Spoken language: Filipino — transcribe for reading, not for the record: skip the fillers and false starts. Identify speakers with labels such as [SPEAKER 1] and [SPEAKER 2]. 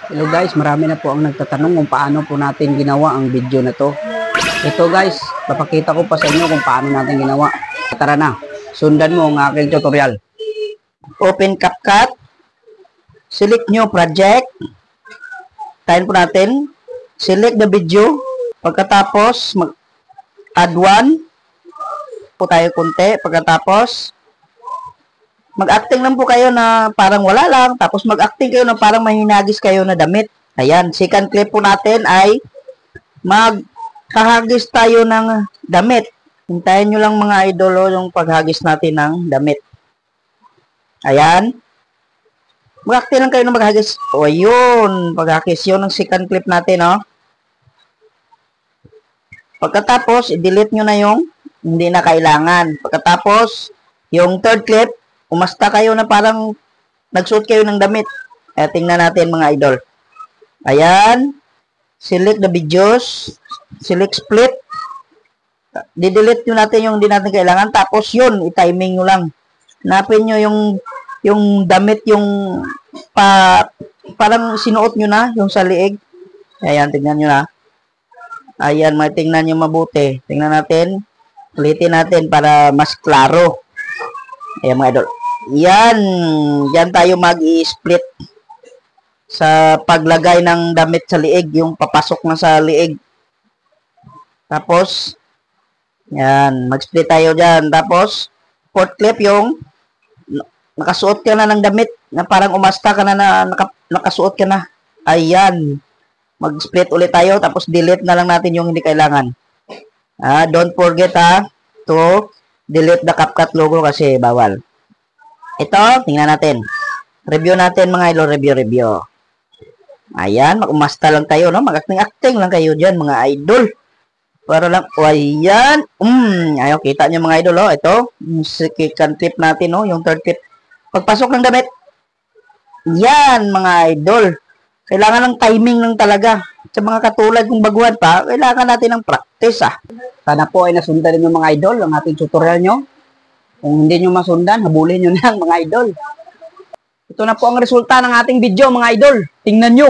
[SPEAKER 1] Hello guys, marami na po ang nagtatanong kung paano po natin ginawa ang video na to. Ito guys, papakita ko pa sa inyo kung paano natin ginawa. Tara na, sundan mo ang aking tutorial. Open CapCut, select new project, tayin po natin, select the video, pagkatapos mag-add one, po tayo konti, pagkatapos mag-acting lang po kayo na parang wala lang. Tapos mag-acting kayo na parang mahinagis kayo na damit. Ayan. Second clip po natin ay maghahagis tayo ng damit. Hintayin nyo lang mga idolo yung paghagis natin ng damit. Ayan. Mag-acting lang kayo na maghagis. O, yun. Paghagis yun ang second clip natin, no? Pagkatapos, i-delete nyo na yung hindi na kailangan. Pagkatapos, yung third clip, umasta kayo na parang nagsuot kayo ng damit. Tingnan natin mga idol. Ayan. Select the videos. Select split. Didelete nyo natin yung hindi natin kailangan. Tapos yun, i-timing nyo lang. Hanapin nyo yung damit yung parang sinuot nyo na, yung sa liig. Ayan, tingnan nyo na. Ayan, tingnan nyo mabuti. Tingnan natin. Ulitin natin para mas klaro. Ayan mga idol. Yan. Yan tayo mag-i-split sa paglagay ng damit sa liig. Yung papasok na sa liig. Tapos, yan. Mag-split tayo dyan. Tapos, fourth clip yung nakasuot ka na ng damit na parang umasta ka na nakasuot ka na. Ayan. Mag-split ulit tayo. Tapos, delete na lang natin yung hindi kailangan. Don't forget to delete the CapCut logo kasi bawal. Ito, tingnan natin. Review natin mga idol, review. Ayan, mag-umasta lang kayo, no? Mag-acting lang kayo dyan, mga idol. Para lang, ayan. Ayaw, kita nyo mga idol, oh. Ito, yung second clip natin, no? Yung third clip. Pagpasok ng damit. Yan, mga idol. Kailangan ng timing lang talaga. Sa mga katulad kung baguhan pa, kailangan natin ng practice, Sana po ay nasundan ninyo mga idol ang ating tutorial nyo. Kung hindi nyo masundan, habulin nyo na mga idol. Ito na po ang resulta ng ating video mga idol. Tingnan nyo.